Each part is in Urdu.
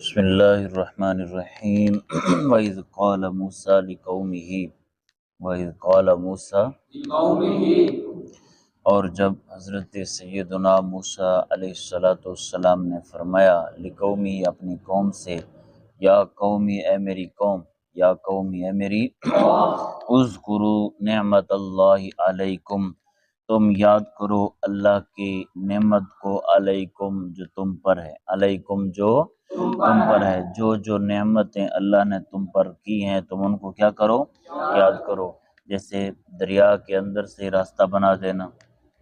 بسم اللہ الرحمن الرحیم وَإِذْ قَالَ مُوسَىٰ لِقَوْمِهِ وَإِذْ قَالَ مُوسَىٰ اور جب حضرت سیدنا موسیٰ علیہ السلام نے فرمایا لقومی اپنی قوم سے، یا قومی اے میری قوم، یا قومی اے میری اذکروا نعمت اللہ علیکم، تم یاد کرو اللہ کی نعمت کو، علیکم جو تم پر ہے، علیکم جو تم پر ہے، جو نعمتیں اللہ نے تم پر کی ہیں تم ان کو کیا کرو، یاد کرو۔ جیسے دریا کے اندر سے راستہ بنا دینا،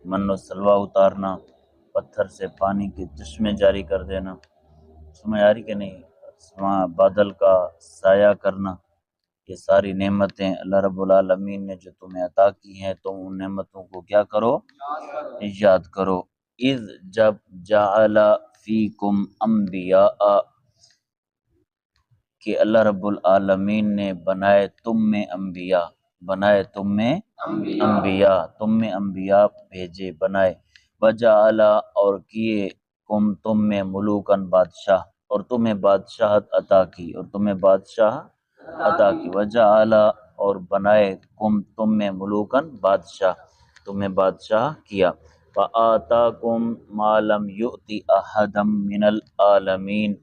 من و سلوہ اتارنا، پتھر سے پانی کے چشمے جاری کر دینا، سمجھ آ رہی کہ نہیں، بادل کا سایہ کرنا، یہ ساری نعمتیں اللہ رب العالمین نے جو تمہیں عطا کی ہیں تم ان نعمتوں کو کیا کرو، یاد کرو۔ اذ جب جعل فیکم انبیاء کہ اللہ رب العالمین نے بنائے تم میں انبیاء، بنائے تم میں انبیاء، تم میں انبیاء بھیجے بنائے، وجعل اور کیے کم تم میں ملوکن بادشاہ، اور تمہیں بادشاہت عطا کی، اور تمہیں بادشاہ عطا کی، وجعل اور بنائے کم تم میں ملوکن بادشاہ، تمہیں بادشاہ کیا، وآتاکم ما لم یؤت احدا من العالمین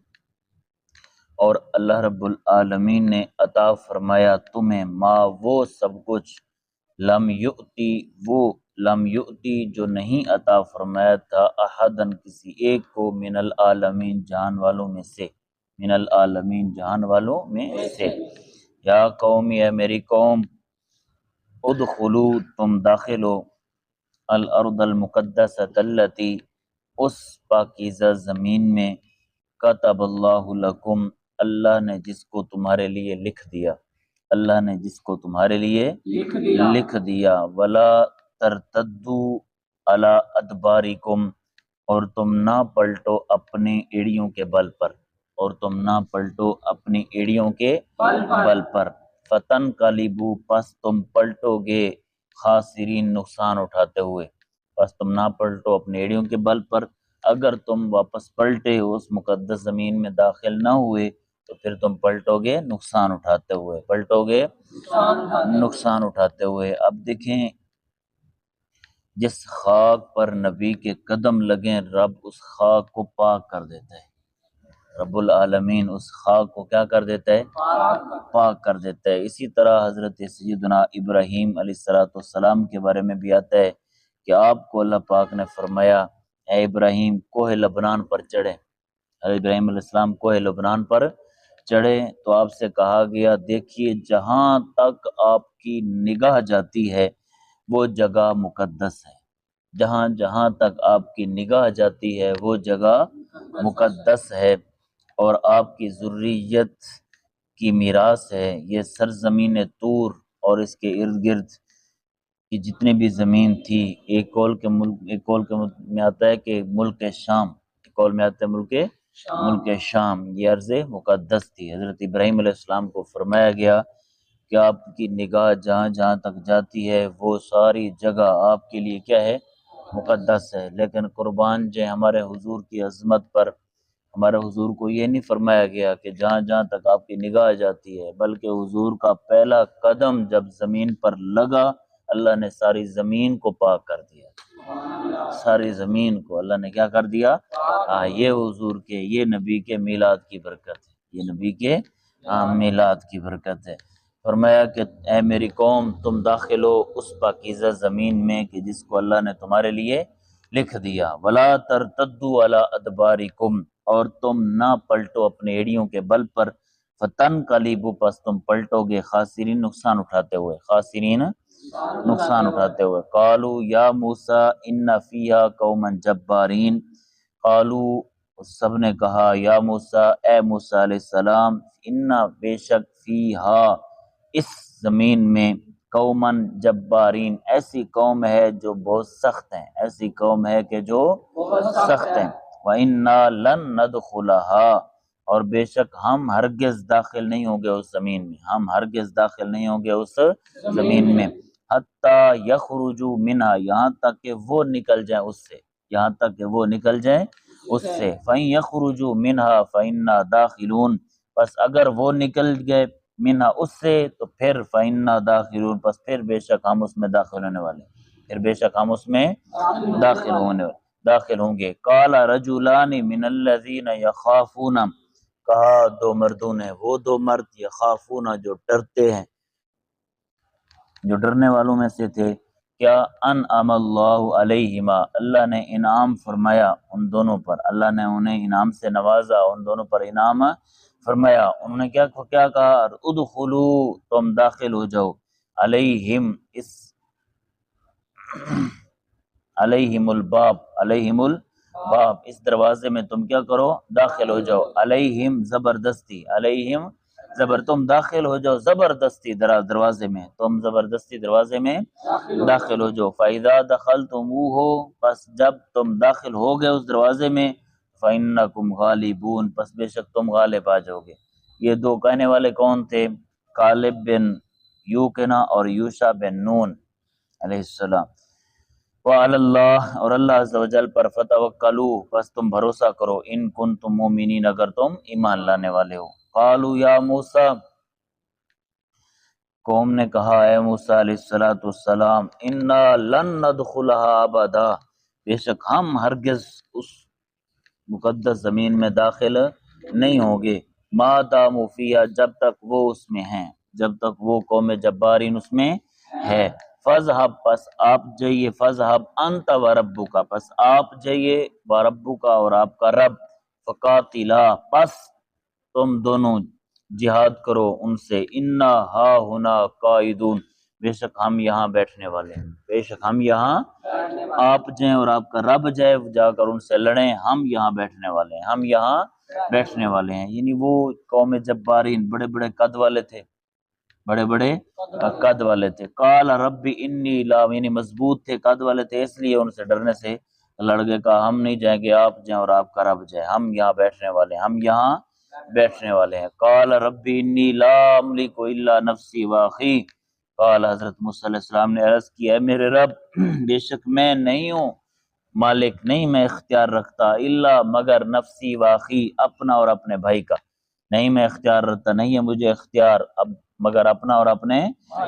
اور اللہ رب العالمین نے عطا فرمایا تمہیں ما وہ سب کچھ لم یؤتی وہ لم یؤتی جو نہیں عطا فرمایا تھا احدن کسی ایک کو من العالمین جہان والوں میں سے، من العالمین جہان والوں میں سے۔ یا قوم اے میری قوم، ادخلوا تم داخل ہو الارض المقدسۃ التی اس پاکیزہ زمین میں، کتب اللہ لکم اللہ نے جس کو تمہارے لیے لکھ دیا، اللہ نے جس کو تمہارے لیے لکھ دیا، ولا ترتدوا علی ادبارکم اور تم نہ پلٹو اپنی ایڑیوں کے بل پر، اور تم نہ پلٹو اپنی ایڑیوں کے بل پر، فتنقلبوا پس تم پلٹو گے خاسرین نقصان اٹھاتے ہوئے، پس تم نہ پلٹو اپنی ایڑیوں کے بل پر، اگر تم واپس پلٹے اس مقدس زمین میں داخل نہ ہوئے تو پھر تم پلٹو گے نقصان اٹھاتے ہوئے، پلٹو گے نقصان اٹھاتے ہوئے۔ اب دیکھیں جس خاک پر نبی کے قدم لگیں رب اس خاک کو پاک کر دیتا ہے، رب العالمین اس خاک کو کیا کر دیتا ہے، پاک کر دیتا ہے۔ اسی طرح حضرت سیدنا ابراہیم علیہ السلام کے بارے میں بھی آتا ہے کہ آپ کو اللہ پاک نے فرمایا اے ابراہیم کوہ لبنان پر چڑھے، ابراہیم علیہ السلام کوہ لبنان پر چڑھے تو آپ سے کہا گیا دیکھیے جہاں تک آپ کی نگاہ جاتی ہے وہ جگہ مقدس ہے، جہاں جہاں تک آپ کی نگاہ جاتی ہے وہ جگہ مقدس ہے، اور آپ کی ذریت کی میراث ہے یہ سرزمین طور اور اس کے ارد گرد کی جتنی بھی زمین تھی، ایک قول کے میں آتا ہے کہ ملک شام، ایک قول میں آتا ہے ملک شام، یہ ارض مقدس تھی۔ حضرت ابراہیم علیہ السلام کو فرمایا گیا کہ آپ کی نگاہ جہاں جہاں تک جاتی ہے وہ ساری جگہ آپ کے لیے کیا ہے، مقدس ہے، لیکن قربان جائیں ہمارے حضور کی عظمت پر، ہمارے حضور کو یہ نہیں فرمایا گیا کہ جہاں جہاں تک آپ کی نگاہ جاتی ہے، بلکہ حضور کا پہلا قدم جب زمین پر لگا اللہ نے ساری زمین کو پاک کر دیا، ساری زمین کو اللہ نے کیا کر دیا، یہ حضور کے، یہ نبی کے میلاد کی برکت ہے، یہ نبی کے میلاد کی برکت ہے۔ فرمایا کہ اے میری قوم تم داخل ہو اس پاکیزہ زمین میں کہ جس کو اللہ نے تمہارے لیے لکھ دیا، ولا ترتدوا علی ادبارکم اور تم نہ پلٹو اپنے ایڑیوں کے بل پر، فتنقلبوا پس تم پلٹو گے خاسرین نقصان اٹھاتے ہوئے، خاسرین نقصان اٹھاتے ہوئے۔ قالوا یا موسیٰ ان فیہا قوما جبارین، قالوا سب نے کہا یا موسیٰ اے موسیٰ علیہ السلام، ان بے شک فیہا اس زمین میں قومن جبارین ایسی قوم ہے جو بہت سخت ہیں، ایسی قوم ہے کہ جو سخت ہیں، وَإِنَّا لَن نَدْخُلَهَا اور بے شک ہم ہرگز داخل نہیں ہوں گے اس زمین میں، ہم ہرگز داخل نہیں ہوں گے اس زمین میں، حتیٰ یخرجوا منہا یہاں تک کہ وہ نکل جائیں اس سے، یہاں تک کہ وہ نکل جائیں اس سے فَإِن يَخْرُجُوا مِنْهَا فَإِنَّا دَاخِلُونَ، پس اگر وہ نکل گئے منہا اس سے تو پھر فَإِنَّا دَاخِلُونَ، پس پھر بے شک ہم اس میں داخل ہونے والے ہیں، پھر بے شک ہم اس میں داخل ہوں گے۔ قَالَ رَجُلَانِ مِنَ الَّذِينَ يَخَافُونَ، کہا دو مردوں نے، وہ دو مرد یخافون جو ڈرتے ہیں، جو ڈرنے والوں میں سے تھے، کیا انعم اللہ علیہما، اللہ نے انعام فرمایا ان دونوں پر، اللہ نے انہیں انعام سے نوازا، ان دونوں پر انعام فرمایا۔ انہوں نے کیا کہا، ادخلوا، تم داخل ہو جاؤ، علیہم اس علیہم الباب اس دروازے میں تم کیا کرو، داخل ہو جاؤ، علیہم زبردستی، علیہم تم داخل ہو جاؤ زبردستی دروازے میں، تم زبردستی دروازے میں داخل ہو جاؤ۔ فَإِذَا دَخَلْتُمُوهُ، پس جب تم داخل ہو گئے اس دروازے میں، فَإِنَّكُمْ غَالِبُونَ، پس بے شک تم غالب آ جاؤ گے۔ یہ دو کہنے والے کون تھے؟ کالب بن یوکنا اور یوشع بن نون علیہ السلام۔ وعلی اللہ، اور اللہ عز و جل پر، فتوکلوا، پس تم بھروسہ کرو، ان کنتم مومنین، اگر تم ایمان لانے والے ہو۔ قالوا یا موسیٰ، قوم نے کہا اے موسیٰ علیہ السلام، انا لن ندخلها ابدا، بے شک ہم ہرگز اس مقدس زمین میں داخل نہیں ہوں گے، ما داموا فیہا، جب تک وہ اس میں ہیں، جب تک وہ قوم جبارین اس میں ہے۔ فذهب، پس آپ جائیے، فذهب انت وربک، پس آپ جائیے، وربک، اور آپ کا رب، فقاتلا، پس تم دونوں جہاد کرو ان سے، انا ہا ہنا قائدون، بے شک ہم یہاں بیٹھنے والے ہیں، بے شک ہم یہاں، آپ جائیں اور آپ کا رب جائے، جا کر ان سے لڑیں، ہم یہاں بیٹھنے والے ہیں، ہم یہاں بیٹھنے والے ہیں۔ یعنی وہ قوم جبارین بڑے بڑے قد والے تھے، بڑے بڑے قد والے تھے۔ قال رب انی لا، یعنی مضبوط تھے، قد والے تھے، اس لیے ان سے ڈرنے سے لڑ گئے، کہا ہم نہیں جائیں گے، آپ جائیں اور آپ کا رب جائے، ہم یہاں بیٹھنے والے ہیں، ہم یہاں بیٹھنے والے ہیں۔ قال رب انی لا املک الا نفسی واخی، قال حضرت موسیٰ علیہ السلام نے عرض کیا، ہے میرے رب، بے شک میں نہیں ہوں مالک، نہیں میں اختیار رکھتا، الا مگر نفسی واخی، اپنا اور اپنے بھائی کا، نہیں میں اختیار رکھتا، نہیں ہے مجھے اختیار اب مگر اپنا اور اپنے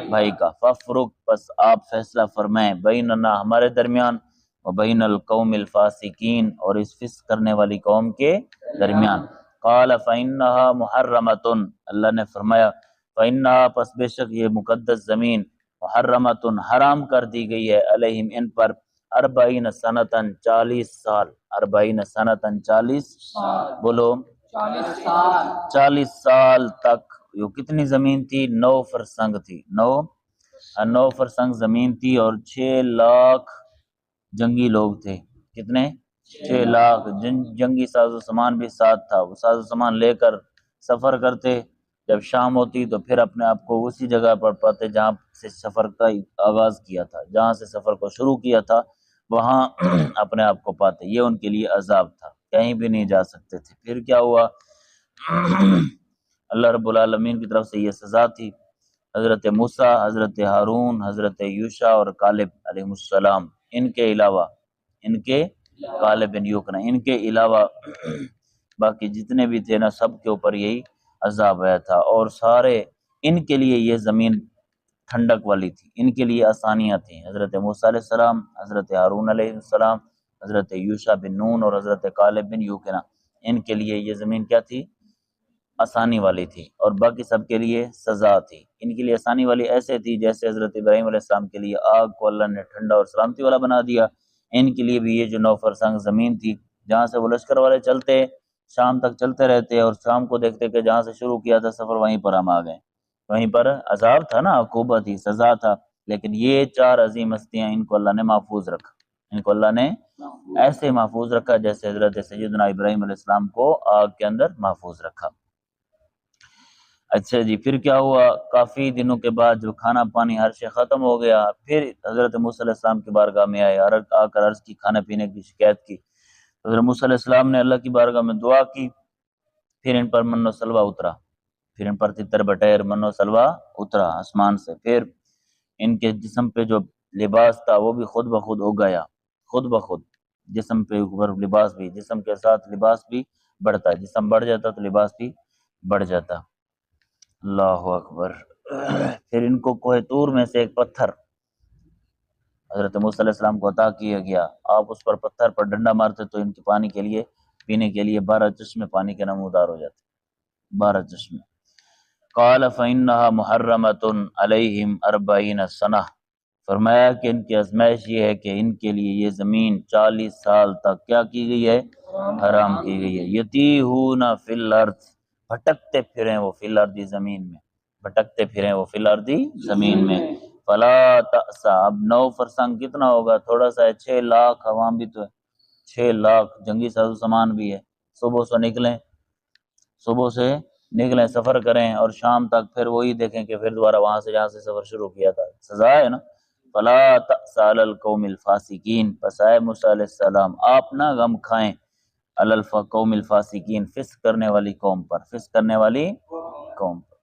بھائی کا۔ فَفْرُقْ، پس آپ فیصلہ فرمائیں، بیننا، ہمارے درمیان، وبین القوم الفاسقین، اور اس فسق کرنے والی قوم کے درمیان۔ قال فإنها محرمۃ، اللہ نے فرمایا، فإنها، پس بے شک یہ مقدس زمین، محرمۃ، حرام کر دی گئی ہے، علیہم، ان پر، 40 سنۃ، 40 سال، 40 سنۃ، 40 بولو 40 سال تک۔ یہ کتنی زمین تھی؟ 9 فرسنگ تھی، 9 فرسنگ زمین تھی، اور 6 لاکھ جنگی لوگ تھے۔ کتنے؟ 6 لاکھ۔ جنگی ساز و سامان بھی ساتھ تھا، وہ ساز و سامان لے کر سفر کرتے، جب شام ہوتی تو پھر اپنے آپ کو اسی جگہ پر پاتے جہاں سے سفر کا آغاز کیا تھا، جہاں سے سفر کو شروع کیا تھا، وہاں اپنے آپ کو پاتے۔ یہ ان کے لیے عذاب تھا، کہیں بھی نہیں جا سکتے تھے۔ پھر کیا ہوا؟ اللہ رب العالمین کی طرف سے یہ سزا تھی۔ حضرت موسیٰ، حضرت ہارون، حضرت یوشع اور کالب علیہ السلام، ان کے علاوہ، ان کے کالب بن یوکنا، ان کے علاوہ باقی جتنے بھی تھے نا، سب کے اوپر یہی عذاب آیا تھا، اور سارے ان کے لیے یہ زمین ٹھنڈک والی تھی، ان کے لیے آسانیاں تھیں۔ حضرت موسیٰ علیہ السلام، حضرت ہارون علیہ السلام، حضرت یوشع بن نون اور حضرت کالب بن یوکنا، ان کے لیے یہ زمین کیا تھی؟ آسانی والی تھی، اور باقی سب کے لیے سزا تھی۔ ان کے لیے آسانی والی ایسے تھی جیسے حضرت ابراہیم علیہ السلام کے لیے آگ کو اللہ نے ٹھنڈا اور سلامتی والا بنا دیا، ان کے لیے بھی یہ جو 9 فرسنگ زمین تھی، جہاں سے وہ لشکر والے چلتے، شام تک چلتے رہتے، اور شام کو دیکھتے کہ جہاں سے شروع کیا تھا سفر وہیں پر ہم آ گئے، وہیں پر عذاب تھا نا، عقوبت تھی، سزا تھا۔ لیکن یہ 4 عظیم ہستیاں، ان کو اللہ نے محفوظ رکھا، ان کو اللہ نے ایسے محفوظ رکھا جیسے حضرت سیدنا ابراہیم علیہ السلام کو آگ کے اندر محفوظ رکھا۔ اچھا جی، پھر کیا ہوا؟ کافی دنوں کے بعد جو کھانا پانی ہر شے ختم ہو گیا، پھر حضرت موسیٰ علیہ السلام کی بارگاہ میں آئے، آ کر عرض کی، کھانے پینے کی شکایت کی۔ حضرت موسیٰ علیہ السلام نے اللہ کی بارگاہ میں دعا کی، پھر ان پر من و سلوہ اترا، پھر ان پر تتر بٹیر من و سلوہ اترا آسمان سے، پھر ان کے جسم پہ جو لباس تھا وہ بھی خود بخود اگ گیا، خود بخود جسم پہ اوپر لباس بھی، جسم کے ساتھ لباس بھی بڑھتا ہے، جسم بڑھ جاتا تو لباس بھی بڑھ جاتا۔ اللہ اکبر۔ پھر ان کو کوہ طور میں سے ایک پتھر حضرت موسیٰ علیہ السلام کو عطا کیا گیا، آپ اس پر پتھر پر ڈنڈا مارتے تو ان کے پانی کے لیے، پینے کے لیے 12 چشمے پانی کے نمودار ہو جاتے، 12 چشمے۔ قال فإنها محرمۃ علیہم 40 سنہ، فرمایا کہ ان کی آزمائش یہ ہے کہ ان کے لیے یہ زمین 40 سال تک کیا کی گئی ہے؟ حرام کی گئی ہے۔ یتیہون فی الارض، بھٹکتے پھریں وہ فی الارض، زمین میں بھٹکتے پھریں وہ فی الارض، زمین میں۔ فلا تأسا، اب 9 فرسنگ کتنا ہوگا؟ تھوڑا سا ہے، 6 لاکھ عوام بھی تو ہے، 6 لاکھ جنگی ساز و سامان بھی ہے۔ صبح سے نکلیں، صبح سے نکلیں سفر کریں اور شام تک پھر وہی دیکھیں کہ پھر دوبارہ وہاں سے جہاں سے سفر شروع کیا تھا، سزا ہے نا۔ فلا تأس علی القوم الفاسقین، پس آئے موسیٰ علیہ السلام آپ نہ غم کھائیں علی القوم الفاسقین، فسق کرنے والی قوم پر، فسق کرنے والی قوم پر۔